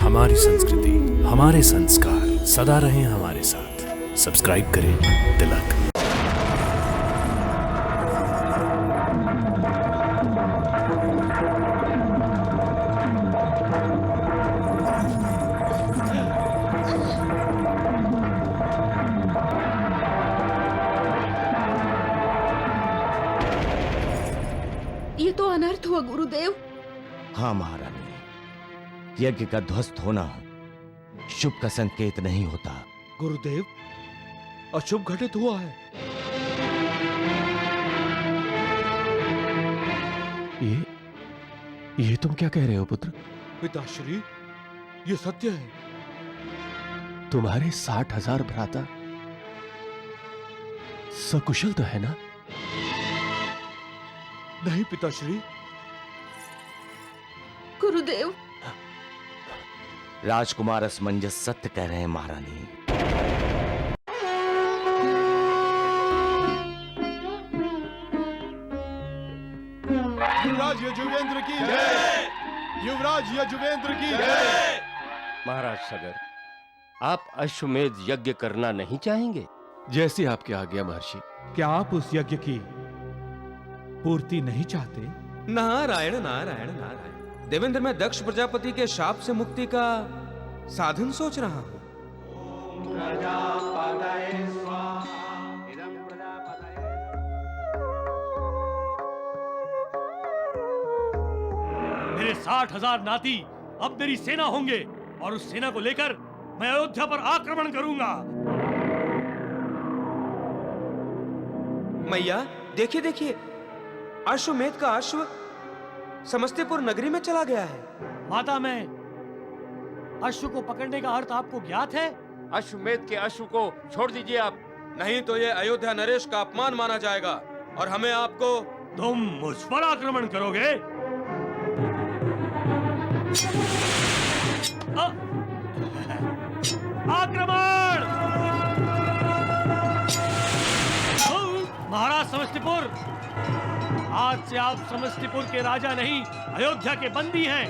हमारी संस्कृति, हमारे संस्कार सदा रहें हमारे साथ। सब्सक्राइब करें तिलक। ये तो अनर्थ हुआ गुरुदेव। हाँ महारानी, यज्ञ का ध्वस्त होना शुभ का संकेत नहीं होता। गुरुदेव, अशुभ घटित हुआ है। ये तुम क्या कह रहे हो पुत्र? पिताश्री, ये सत्य है। तुम्हारे 60,000 भ्राता सकुशल तो है ना? नहीं पिताश्री। गुरुदेव, राजकुमार असमंजस सत्य कह रहे हैं महारानी। युवराज यजुवेंद्र की जय। युवराज यजुवेंद्र की जय। महाराज सगर, आप अश्वमेध यज्ञ करना नहीं चाहेंगे? जैसी आपकी आज्ञा महर्षि। क्या आप उस यज्ञ की पूर्ति नहीं चाहते? नारायण नारायण नारायण। देवेंद्र, मैं दक्ष प्रजापति के शाप से मुक्ति का साधन सोच रहा हूं। मेरे 60,000 नाती अब मेरी सेना होंगे और उस सेना को लेकर मैं अयोध्या पर आक्रमण करूंगा। मैया देखिए देखिए, अश्वमेध का अश्व समस्तीपुर नगरी में चला गया है। माता, मैं अश्व को पकड़ने का अर्थ आपको ज्ञात है? अश्वमेध के अश्व को छोड़ दीजिए आप। नहीं तो ये अयोध्या नरेश का अपमान माना जाएगा और हमें आपको। तुम मुझ पर आक्रमण करोगे? आक्रमण! महाराज समस्तीपुर, आज से आप समस्तीपुर के राजा नहीं, अयोध्या के बंदी हैं।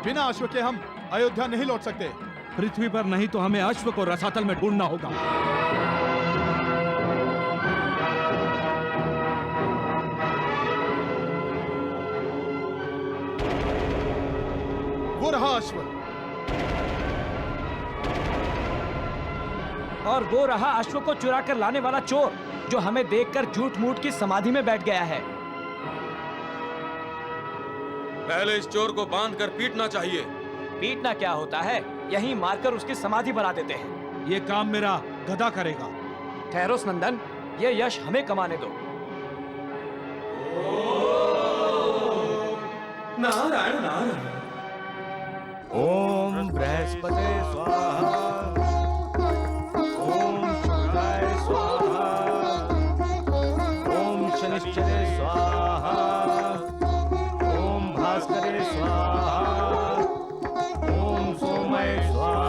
बिना अश्व के हम अयोध्या नहीं लौट सकते। पृथ्वी पर नहीं तो हमें अश्व को रसातल में ढूंढना होगा। वो रहा अश्व। और वो रहा अश्व को चुरा कर लाने वाला चोर, जो हमें देखकर झूठ मूठ की समाधि में बैठ गया है। पहले इस चोर को बांधकर पीटना चाहिए। पीटना क्या होता है, यहीं मारकर उसकी समाधि बना देते हैं। ये काम मेरा गधा करेगा। ठहरो नंदन, ये यश हमें कमाने दो। नारायण नारायण। ओम बृहस्पते स्वाहा। ओम शुक्राय स्वाहा। ओम शनिश्चरे स्वाहा। ओम भास्करे स्वाहा। ओम सोमय स्वाहा।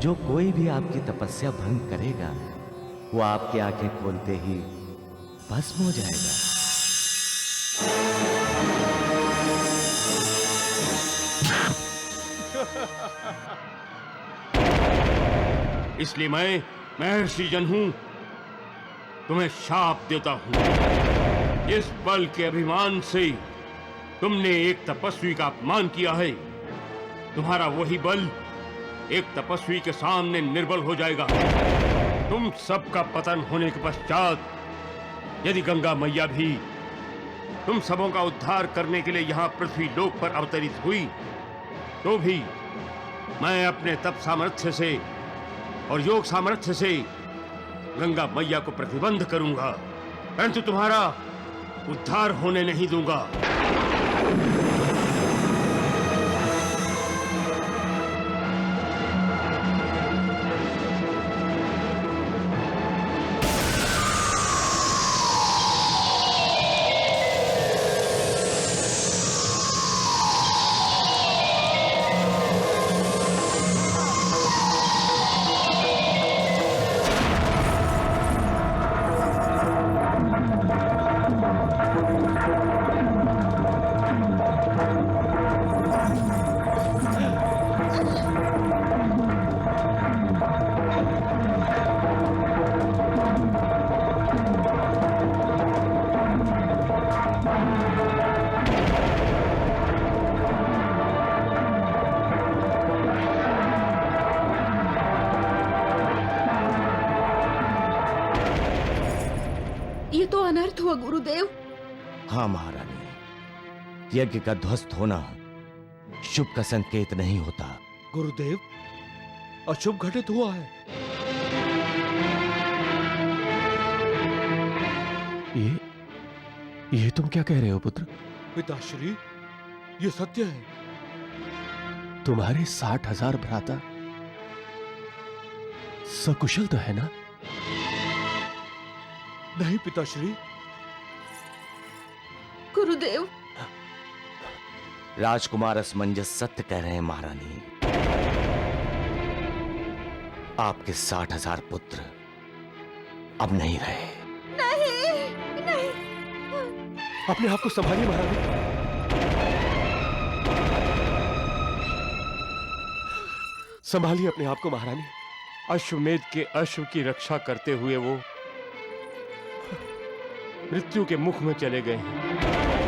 जो कोई भी आपकी तपस्या भंग करेगा, वो आपकी आंखें खोलते ही भस्म हो जाएगा। इसलिए मैं महर्षि जन हूं, तुम्हें शाप देता हूं। इस बल के अभिमान से तुमने एक तपस्वी का अपमान किया है। तुम्हारा वही बल एक तपस्वी के सामने निर्बल हो जाएगा। तुम सबका पतन होने के पश्चात यदि गंगा मैया भी तुम सबों का उद्धार करने के लिए यहां पृथ्वी लोक पर अवतरित हुई तो भी मैं अपने तप सामर्थ्य से और योग सामर्थ्य से गंगा मैया को प्रतिबंध करूंगा, परंतु तुम्हारा उद्धार होने नहीं दूंगा। ये तो अनर्थ हुआ गुरुदेव। हाँ महारानी, यज्ञ का ध्वस्त होना शुभ का संकेत नहीं होता। गुरुदेव, अशुभ घटित हुआ है। ये तुम क्या कह रहे हो पुत्र? पिताश्री, ये सत्य है। तुम्हारे 60,000 भ्राता सकुशल तो है ना? नहीं पिताश्री। गुरुदेव, राजकुमार असमंजस सत्य कह रहे हैं महारानी। आपके 60,000 पुत्र अब नहीं रहे। नहीं नहीं। अपने आप को संभालिए महारानी। संभालिए अपने आप को महारानी। अश्वमेध के अश्व की रक्षा करते हुए वो मृत्यु के मुख में चले गए हैं।